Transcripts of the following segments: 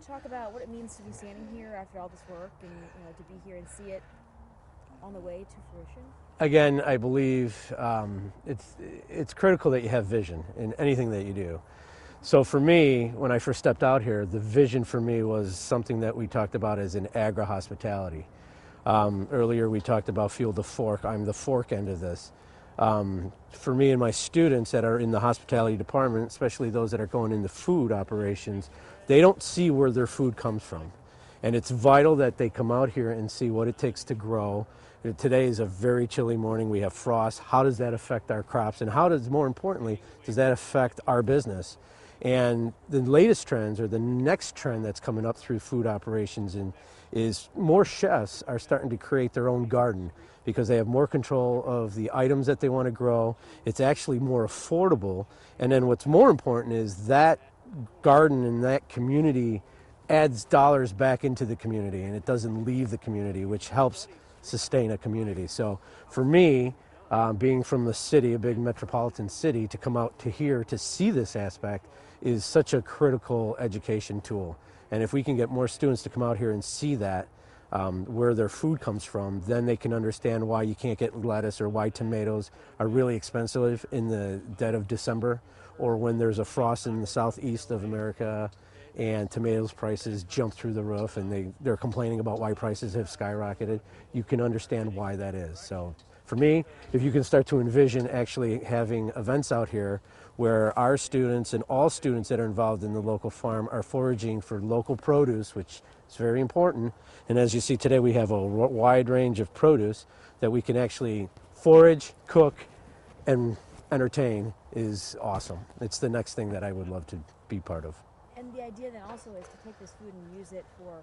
talk about what it means to be standing here after all this work and to be here and see it on the way to fruition? Again, I believe it's critical that you have vision in anything that you do. So for me, when I first stepped out here, the vision for me was something that we talked about as an agri-hospitality. Earlier we talked about field to fork. I'm the fork end of this. For me and my students that are in the hospitality department, especially those that are going into food operations, they don't see where their food comes from. And it's vital that they come out here and see what it takes to grow. Today is a very chilly morning. We have frost. How does that affect our crops? And how does, more importantly, does that affect our business? And the latest trends, or the next trend that's coming up through food operations, is more chefs are starting to create their own garden because they have more control of the items that they want to grow. It's actually more affordable. And then what's more important is that garden and that community adds dollars back into the community, and it doesn't leave the community, which helps sustain a community. So for me, being from the city, a big metropolitan city, to come out to here to see this aspect is such a critical education tool. And if we can get more students to come out here and see that, where their food comes from, then they can understand why you can't get lettuce or why tomatoes are really expensive in the dead of December, or when there's a frost in the southeast of America and tomatoes prices jump through the roof and they're complaining about why prices have skyrocketed. You can understand why that is. So for me, if you can start to envision actually having events out here where our students and all students that are involved in the local farm are foraging for local produce, which is very important. And as you see today, we have a wide range of produce that we can actually forage, cook, and entertain is awesome. It's the next thing that I would love to be part of. And the idea then also is to take this food and use it for,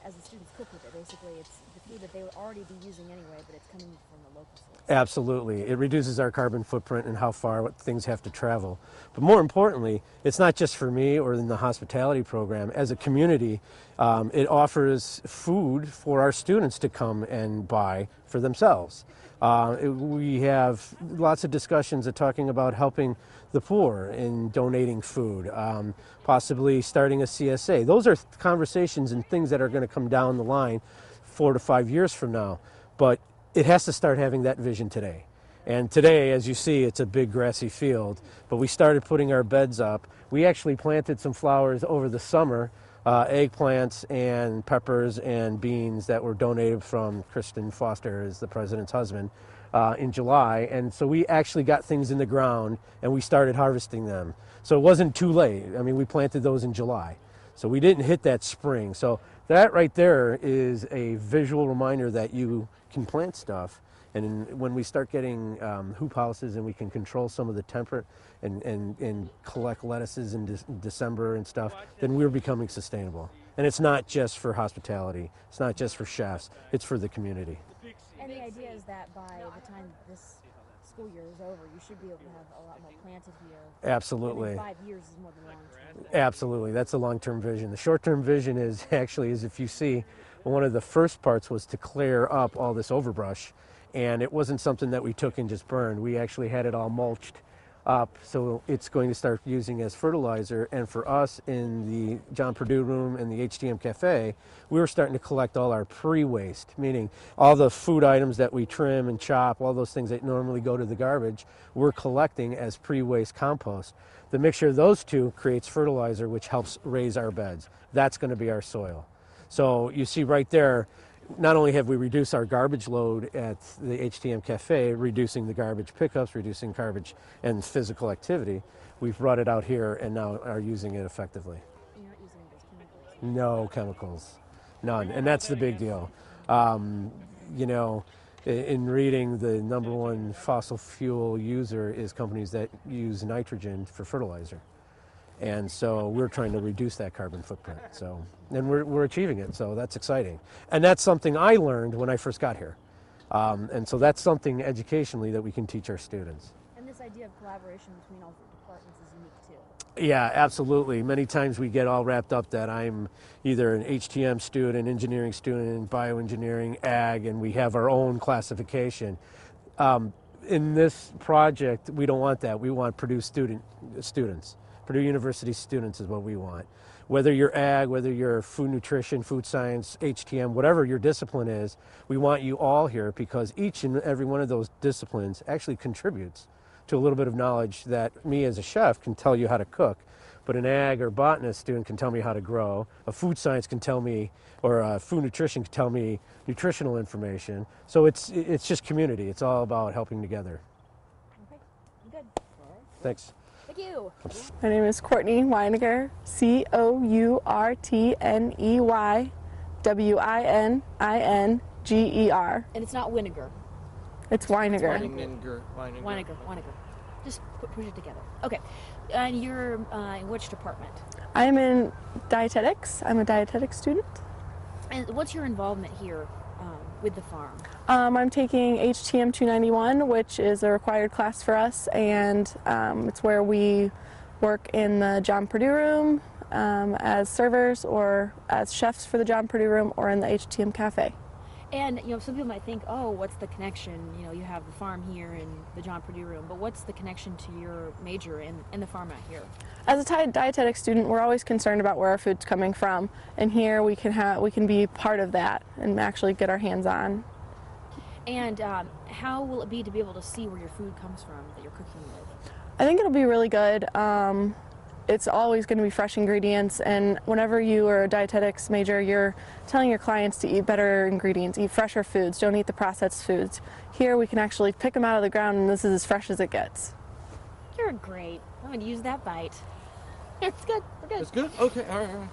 as the students cook with it. Basically, it's the food that they would already be using anyway, but it's coming from the local source. Absolutely. It reduces our carbon footprint and how far what things have to travel. But more importantly, it's not just for me or in the hospitality program. As a community, it offers food for our students to come and buy for themselves. We have lots of discussions of talking about helping the poor in donating food, possibly starting a CSA. Those are conversations and things that are going to come down the line 4 to 5 years from now. But it has to start having that vision today. And today, as you see, it's a big grassy field, but we started putting our beds up. We actually planted some flowers over the summer, eggplants and peppers and beans that were donated from Kristen Foster, is the president's husband, in July. And so we actually got things in the ground and we started harvesting them. So it wasn't too late. I mean, we planted those in July. So we didn't hit that spring. So that right there is a visual reminder that you can plant stuff. And when we start getting hoop houses and we can control some of the temperate and collect lettuces in December and stuff, then we're becoming sustainable. And it's not just for hospitality. It's not just for chefs. It's for the community. And the idea is that by the time this school year is over, you should be able to have a lot more planted here. Absolutely. And 5 years is more than long term. Absolutely. That's the long-term vision. The short-term vision is actually, as if you see, one of the first parts was to clear up all this overbrush. And it wasn't something that we took and just burned. We actually had it all mulched up, so it's going to start using as fertilizer. And for us in the John Purdue room and the HTM Cafe, we were starting to collect all our pre-waste, meaning all the food items that we trim and chop, all those things that normally go to the garbage, we're collecting as pre-waste compost. The mixture of those two creates fertilizer, which helps raise our beds. That's going to be our soil. So you see right there, not only have we reduced our garbage load at the HTM Cafe, reducing the garbage pickups, reducing garbage and physical activity, we've brought it out here and now are using it effectively. You're not using those chemicals? No chemicals, none, and that's the big deal. You know, in reading, the #1 fossil fuel user is companies that use nitrogen for fertilizer. And so we're trying to reduce that carbon footprint. So, and we're achieving it. So that's exciting. And that's something I learned when I first got here. And so that's something educationally that we can teach our students. And this idea of collaboration between all the departments is unique too. Yeah, absolutely. Many times we get all wrapped up that I'm either an HTM student, engineering student, bioengineering, ag, and we have our own classification. In this project, we don't want that. We want Purdue students. Purdue University students is what we want. Whether you're ag, whether you're food nutrition, food science, HTM, whatever your discipline is, we want you all here because each and every one of those disciplines actually contributes to a little bit of knowledge that me as a chef can tell you how to cook, but an ag or botanist student can tell me how to grow. A food science can tell me, or a food nutrition can tell me nutritional information. So it's just community. It's all about helping together. Okay, good. Thanks. Thank you. My name is Courtney Weiniger, Courtney Wininger. And it's not vinegar. It's Weiniger. Weiniger. Just push it together. Okay. And you're in which department? I'm in dietetics. I'm a dietetics student. And what's your involvement here with the farm? I'm taking HTM 291, which is a required class for us, and it's where we work in the John Purdue room as servers or as chefs for the John Purdue room or in the HTM cafe. And, some people might think, oh, what's the connection? You have the farm here and the John Purdue room, but what's the connection to your major in the farm out here? As a dietetics student, we're always concerned about where our food's coming from, and here we can be part of that and actually get our hands on. And how will it be to be able to see where your food comes from that you're cooking with? I think it'll be really good. It's always going to be fresh ingredients, and whenever you are a dietetics major, you're telling your clients to eat better ingredients, eat fresher foods, don't eat the processed foods. Here we can actually pick them out of the ground, and this is as fresh as it gets. You're great. I'm going to use that bite. It's good. We're good. It's good? Okay, all right.